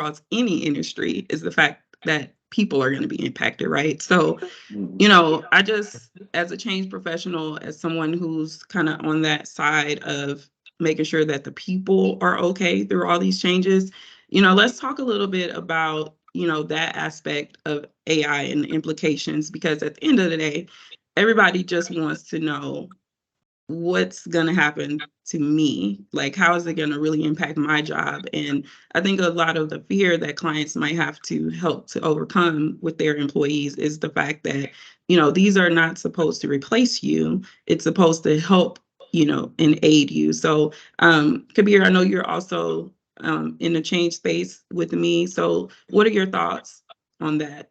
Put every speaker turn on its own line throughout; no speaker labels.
across any industry is the fact that people are going to be impacted, right? So, I just, as a change professional, as someone who's kind of on that side of making sure that the people are okay through all these changes, let's talk a little bit about, that aspect of AI and the implications, because at the end of the day, everybody just wants to know what's going to happen to me, like how is it going to really impact my job. And I think a lot of the fear that clients might have to help to overcome with their employees is the fact that these are not supposed to replace you, it's supposed to help and aid you. So Kabir, I know you're also in the change space with me, so what are your thoughts on that?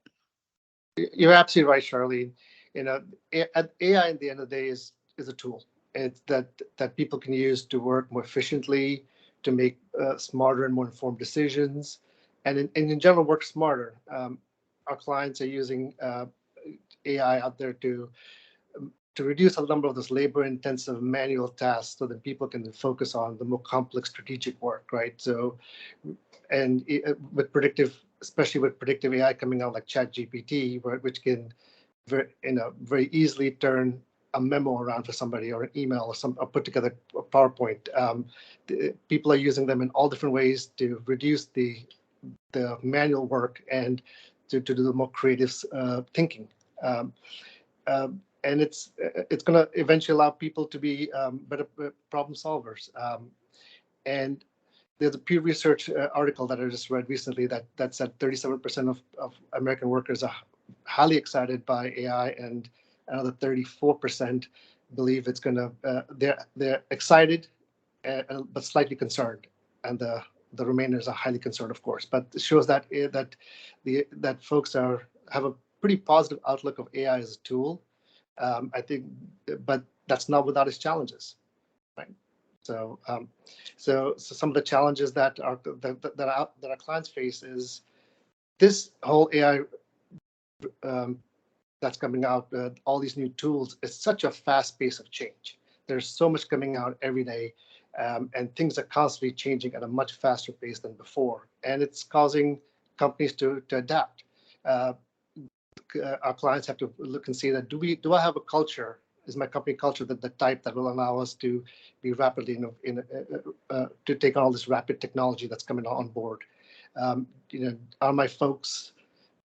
You're absolutely right, Charlene. AI at the end of the day is a tool. It's that people can use to work more efficiently, to make smarter and more informed decisions, and in general work smarter. Our clients are using AI out there to reduce a number of those labor-intensive manual tasks, so that people can focus on the more complex strategic work, right? So, and with predictive, especially with predictive AI coming out like ChatGPT, which can very easily turn a memo around for somebody, or an email, or put together a PowerPoint. People are using them in all different ways to reduce the manual work and to do the more creative thinking. And it's going to eventually allow people to be better problem solvers. And there's a Pew Research article that I just read recently that said 37% of American workers are highly excited by AI, and another 34% believe it's going to. They're excited, but slightly concerned, and the remainers are highly concerned, of course. But it shows that that folks have a pretty positive outlook of AI as a tool. I think, but that's not without its challenges, right? So, so some of the challenges that our clients face is this whole AI that's coming out. All these new tools. It's such a fast pace of change. There's so much coming out every day, and things are constantly changing at a much faster pace than before, and it's causing companies to adapt. Our clients have to look and see that do I have a culture? Is my company culture the type that will allow us to be rapidly to take on all this rapid technology that's coming on board? Are my folks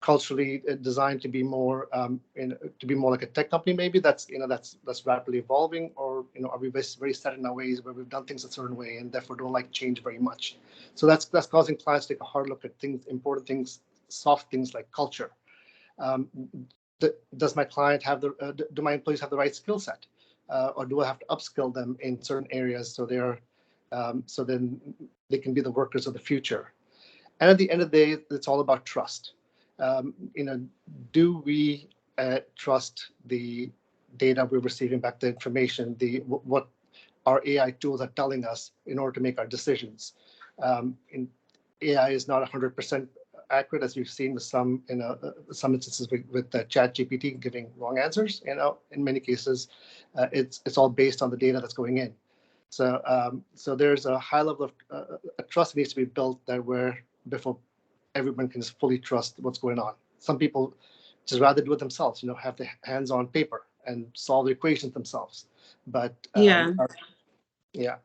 culturally designed to be more like a tech company? Maybe that's rapidly evolving, or are we very set in our ways where we've done things a certain way and therefore don't like change very much? So that's causing clients to take a hard look at things, important things, soft things like culture. Does my client have do my employees have the right skill set, or do I have to upskill them in certain areas so so then they can be the workers of the future? And at the end of the day, it's all about trust. Do we trust the data we're receiving back, the information, what our AI tools are telling us in order to make our decisions? AI is not 100% accurate, as you've seen with some instances with ChatGPT giving wrong answers. In many cases, it's all based on the data that's going in. So there's a high level of trust that needs to be built before everyone can just fully trust what's going on. Some people just rather do it themselves, have their hands on paper and solve the equations themselves. But
yeah.
Yeah.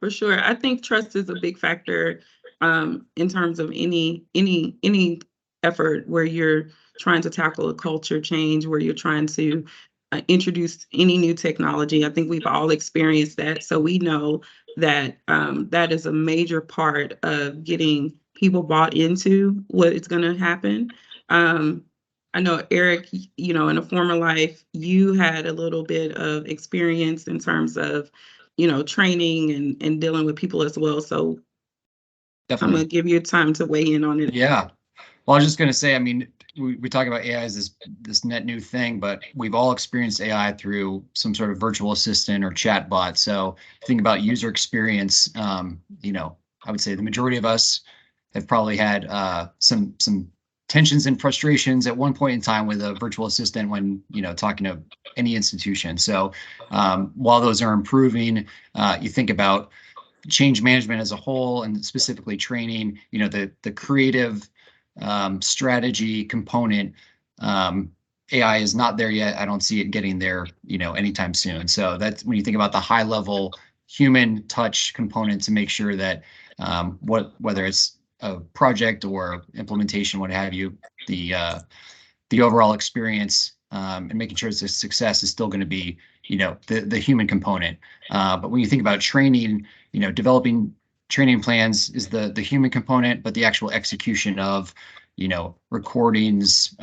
For sure. I think trust is a big factor in terms of any effort where you're trying to tackle a culture change, where you're trying to introduce any new technology. I think we've all experienced that. So we know that that is a major part of getting people bought into what is going to happen. I know, Eric, in a former life, you had a little bit of experience in terms of training and dealing with people as well. So definitely, I'm going to give you time to weigh in on it.
Yeah. Well, I was just going to say, I mean, we talk about AI as this net new thing, but we've all experienced AI through some sort of virtual assistant or chat bot. So think about user experience. I would say the majority of us have probably had some tensions and frustrations at one point in time with a virtual assistant when talking to any institution. So while those are improving, you think about change management as a whole, and specifically training, the creative strategy component, AI is not there yet. I don't see it getting there, anytime soon. So that's when you think about the high level human touch component to make sure that whether it's a project or implementation, what have you, the overall experience and making sure it's a success is still going to be, the human component. But when you think about training, developing training plans is the human component, but the actual execution of, recordings,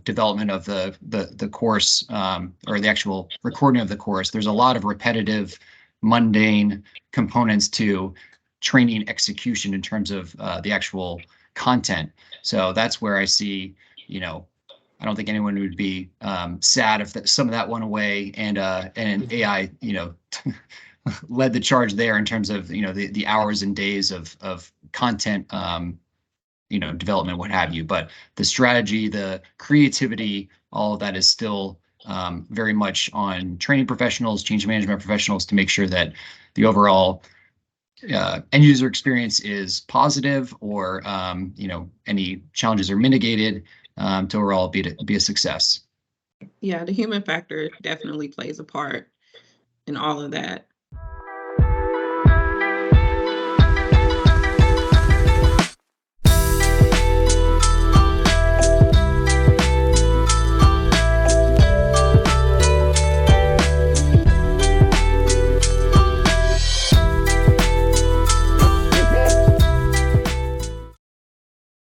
development of the course, or the actual recording of the course. There's a lot of repetitive, mundane components to training execution in terms of the actual content. So that's where I see, I don't think anyone would be sad if some of that went away and AI, led the charge there in terms of, the hours and days of content, development, what have you. But the strategy, the creativity, all of that is still very much on training professionals, change management professionals, to make sure that the overall end user experience is positive, or any challenges are mitigated, to overall be a success.
Yeah, the human factor definitely plays a part in all of that.